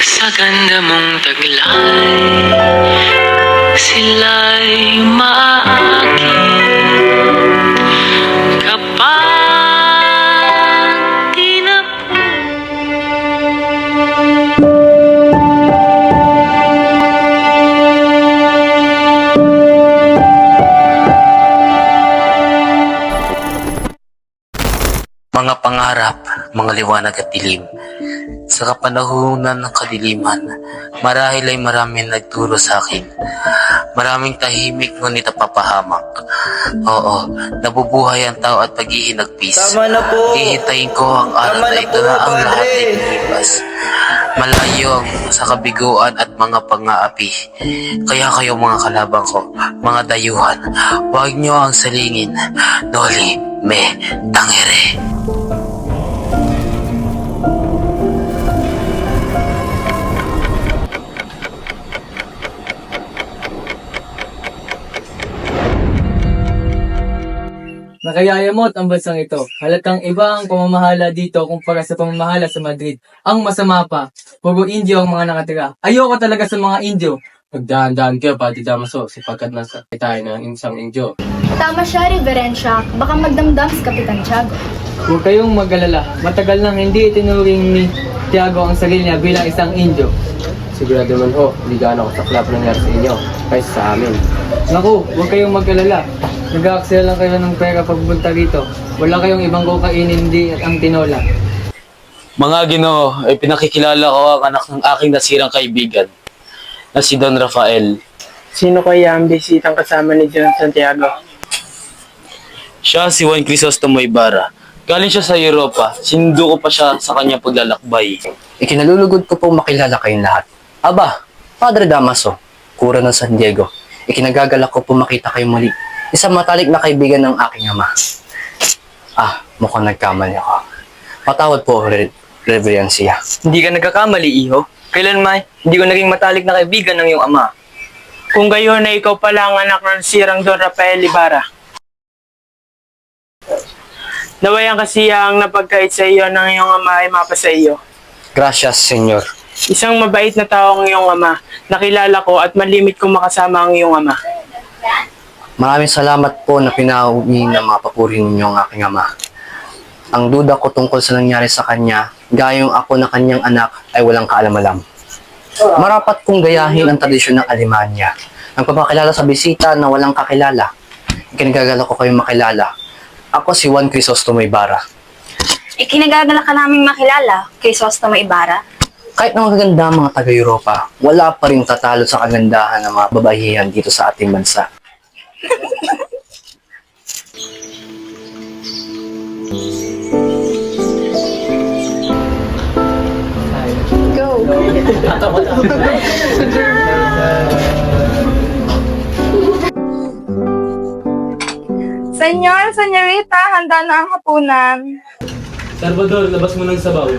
Sa ganda mong taglay, sila'y maaakit kapag mga pangarap, mga liwanag at dilim. Sa kapanahunan ng kadiliman, marahil ay maraming nagturo sa akin. Maraming tahimik ngunit napapahamak. Oo, nabubuhay ang tao at pag-iinagpis. Tama na po. Hihintayin ko ang araw Tama na na ito po, na ang lahat Padre. ay lumibas. Malayo ang sa kabiguan at mga pang-aapi. Kaya kayo mga kalabang ko, mga dayuhan, huwag niyo ang salingin. Noli me tangere. Nakayayamot ang bansang ito. Halatang iba ang pamamahala dito kumpara sa pamamahala sa Madrid. Ang masama pa, puro Indio ang mga nakatira. Ayoko talaga sa mga Indio. Magdahan-dahan kayo, Pati Damaso, sapagkat nasa tayo ng isang Indio. Tama siya, Reverensya. Baka magdamdam si Kapitan Tiago. Huwag kayong mag-alala. Matagal nang hindi itinuring ni Tiago ang sarili niya bilang isang Indio. Sigurado man ho, hindi gaano kasaklap nangyari sa inyo, kaysa sa amin. Naku, huwag kayong mag-alala. Nag-aaksaya lang kayo ng pera pagpunta rito. Wala kayong ibang kukainin, hindi ang tinola. Mga Ginoo, ay pinakikilala ko ang anak ng aking nasirang kaibigan na si Don Rafael. Sino kaya ang bisitang kasama ni John Santiago? Siya si Juan Crisostomo Ibarra. Galing siya sa Europa. Sinundo ko pa siya sa kanyang paglalakbay. Ikinalulugod ko pong makilala kayong lahat. Aba, Padre Damaso, kura ng San Diego. Ikinagagalak ko pong makita kayong muli. Isang matalik na kaibigan ng aking ama. Mukhang nagkamali ako. Patawad po, Reverencia. Hindi ka nagkakamali, iho. Kailan may, hindi ko naging matalik na kaibigan ng iyong ama. Kung gayon na ikaw pala ang anak ng sirang Don Rafael Ibarra. Nawayang kasiyang napagkait sa iyo ng iyong ama ay mapa sa iyo. Gracias, Senyor. Isang mabait na tao ang iyong ama. Nakilala ko at malimit kong makasama ang iyong ama. Maraming salamat po na pinauwi ng mga papuri ninyo ang aking ama. Ang duda ko tungkol sa nangyari sa kanya, gayong ako na kanyang anak ay walang kaalam-alam. Marapat kong gayahin ang tradisyon ng Alemanya. Ang papakilala sa bisita na walang kakilala. Ikinagagala ko kayong makilala. Ako si Juan Crisostomo Ibarra. Ikinagagala ka naming makilala kay Crisostomo Ibarra. Kahit na magaganda ang mga taga-Europa, wala pa rin tatalo sa kagandahan ng mga babahihan dito sa ating bansa. Go! Senyor, senyorita, handa na ang hapunan. Salvador, labas mo ng sabaw.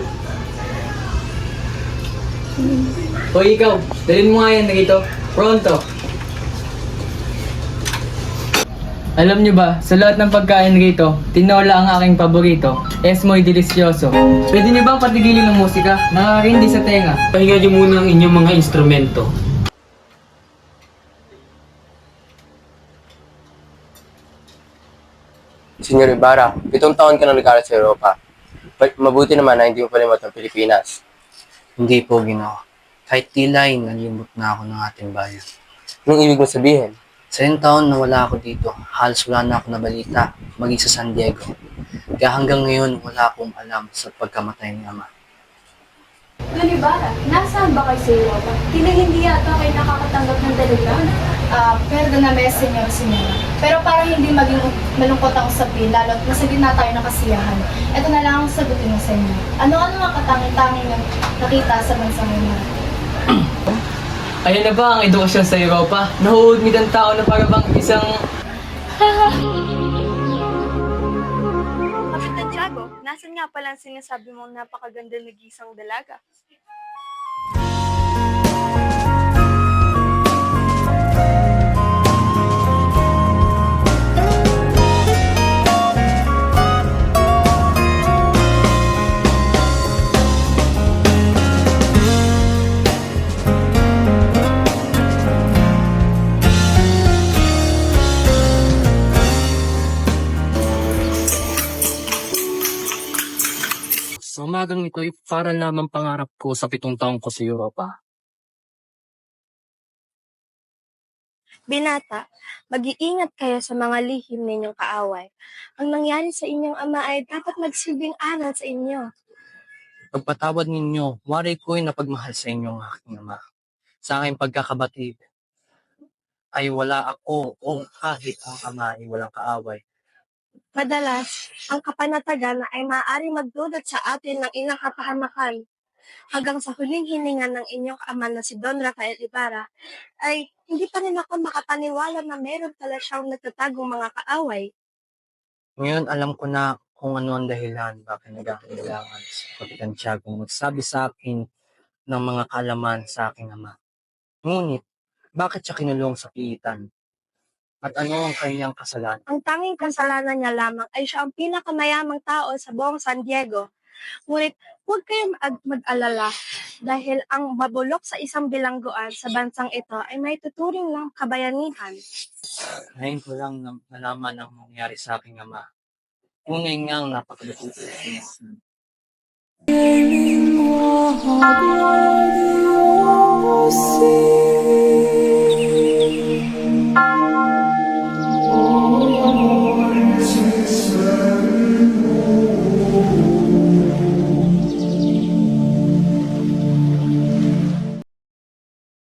Hoy ikaw, dalhin mo nga yan dito. Pronto. Alam nyo ba, sa lahat ng pagkain rito, tinola ang aking paborito. Es muy delicioso. Pwede nyo bang patigilin ng musika? Nakakindi sa tenga. Pahinga niyo muna ang inyong mga instrumento. Senyor Ibarra, 7 taon ka na nag-aaral sa Europa. Mabuti naman na hindi mo palimot ang Pilipinas. Hindi po, Ginoo. Kahit tilay, nalimot na ako ng ating bayan. Anong ibig mo sabihin? Sa 10 taon na wala ako dito, halos wala na ako nabalita, maging sa San Diego. Kaya hanggang ngayon, wala akong alam sa pagkamatay ni Ama. Don Ibarra, nasaan ba kayo sa Europa? Tila hindi yata kayo nakakatanggap ng dalagan. Perdoname, senyor. Pero para hindi maging malungkot ang sabihin, lalo't nasa gitna tayo ng kasiyahan, ito na lang ang sagutin mo sa inyo. Ano-ano ang katanging-tanging nakita sa bansang ngayon? Ayan na ba ang edukasyon sa Europa? Nahuhudmid ang tao na para bang isang... Kapitan Tiago, nasan nga pala ang sinasabi mong napakaganda na gisang dalaga? umagang ito ay para lamang pangarap ko sa 7 taong ko sa Europa. Binata, mag-iingat kayo sa mga lihim ninyong kaaway. Ang nangyari sa inyong ama ay dapat magsilbing aral sa inyo. Pagpatawad ninyo, wari ko'y napagmahal sa inyong aking ama. Sa aking pagkakabatid ay wala ako o kahit ang ama ay walang kaaway. Madalas, ang kapanatagan ay maaari magdulot sa atin ng ilang kapahamakan. Hanggang sa huling hininga ng inyong ama na si Don Rafael Ibarra, ay hindi pa rin ako makapaniwala na meron pala siyang nagtatagong mga kaaway. Ngayon alam ko na kung ano ang dahilan bakit nagkakailangan sa Kapitan Tiagong magsabi sa akin ng mga kaalaman sa aking ama. Ngunit, bakit siya kinulong sa pilitan? At ano ang kanyang kasalanan? Ang tanging kasalanan niya lamang ay siya ang pinakamayamang tao sa buong San Diego. Ngunit huwag kayong mag-alala dahil ang mabulok sa isang bilangguan sa bansang ito ay may tuturing ng kabayanihan. Ngayon ko lang nalaman ang nangyari sa aking ama. Tunay ngang napakalututo.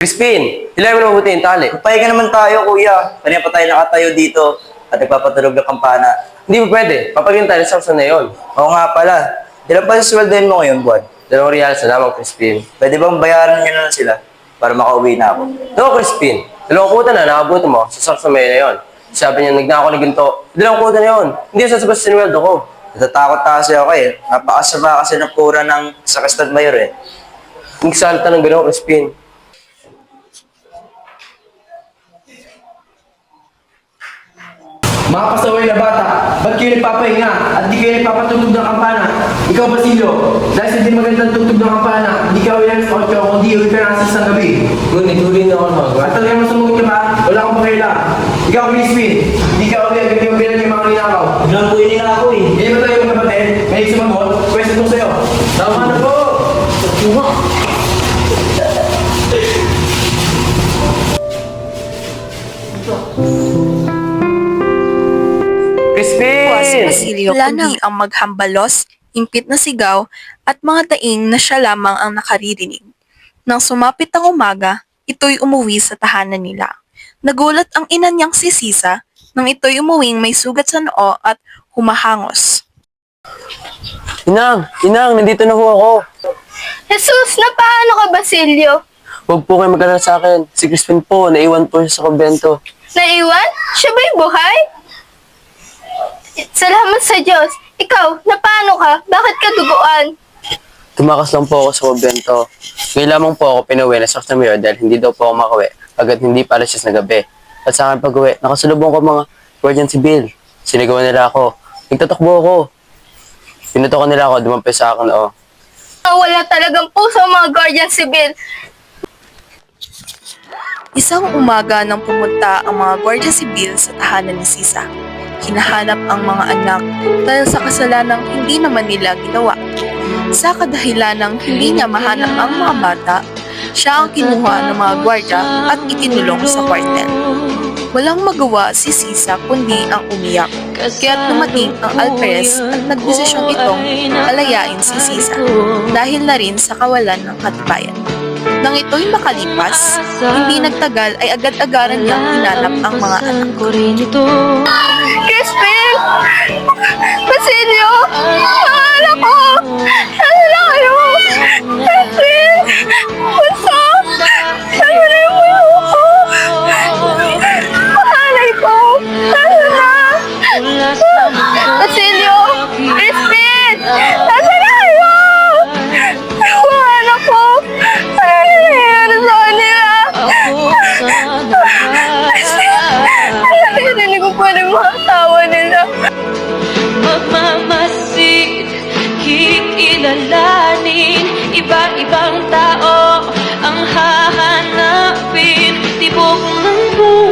Crispin, hilahin mo na mabuti yung tali. Pahinga naman tayo, kuya. Kanina pa tayo nakatayo dito at nagpapatunog ng kampana. Hindi mo pwede. Papagin tayo sa na yun. Oo nga pala. Ilan pa sisweldohin mo ngayon, buwan? 2 real sa lamang, Crispin. Pwede bang bayaran nyo na lang sila para makauwi na ako? No, Crispin. 2 kuta na, nakabuto mo sa na yun. Sabi niya, nagnako na ginto. 2 kuta na yun. Hindi sasabas sa sinweldo ko. Natatakot na kasi ako eh. Napakasama kasi ng pura ng Sakastad Mayor eh. Hindi salta ng gano'n, Crispin. Mga pasaway na bata, ba't kayo nagpapahinga at di kayo nagpapatugtog ng kampana? Ikaw, Basilio, dahil sa di magandang tugtog ng kampana, hindi ka uwi ng 8 kundi uwi ka ng 6 ng gabi. Ngunit, huli na ako mga At talagang masumugod ka ba? Wala akong pakila. Ikaw, Crispin, hindi ka uwi agad yung bilang yung mga ninakaw. Biglang po nila ako eh. Hindi ba tayo magkapatid? May sumagot, pwede itong sa'yo. Tama na po! Crispin! Basilio, kundi ang maghambalos, impit na sigaw, at mga daing na siya lamang ang nakaririnig. Nang sumapit ang umaga, ito'y umuwi sa tahanan nila. Nagulat ang ina niyang si Sisa nang ito'y umuwing may sugat sa noo at humahangos. Inang, nandito na ho ako. Jesus, na paano ka, Basilio? Huwag po kayo mag-alala sa akin. Si Crispin po, naiwan po siya sa kumbento. Naiwan? Siya ba'y buhay? Salamat sa Diyos. Ikaw, na paano ka? Bakit ka duguan? Tumakas lang po ako sa kumbento. Ngayon lamang po ako pinuwi na sa Mayor dahil hindi daw po ako makauwi agad hindi pa alas 6 na gabi. At sa akin pag-uwi, nakasulubong ko mga guardian civil. Sinigawan nila ako. Nagtatakbo ako. Pinutokan nila ako, dumampay sa akin, oo. Wala talagang puso ang mga guardian civil. Isang umaga nang pumunta ang mga Guardia Sibil sa tahanan ni Sisa. Hinahanap ang mga anak dahil sa kasalanang hindi naman nila ginawa. Sa kadahilanang hindi niya mahanap ang mga bata, siya ang kinuha ng mga gwardya at ikinulong sa kwartel. Walang magawa si Sisa kundi ang umiyak. Kaya't dumating ang Alperes at nagdesisyon itong alayain si Sisa dahil na rin sa kawalan ng katibayan. Nang ito'y makalipas, hindi nagtagal ay agad-agaran niyang hinanap ang mga anak. Crispin! Basilio! Mahal ako! Saan na kayo? Crispin! Bunso! Saan mo na yung buho ko? Mahalay ko! Saan na? Basilio! Crispin! Saan na kayo? Mahal ako! Ano nangyayari sa kanila? Hindi ko pa rin makatawa nila. Magmamasid, kikilalanin, iba-ibang tao ang hahanapin, tibok ng buhay.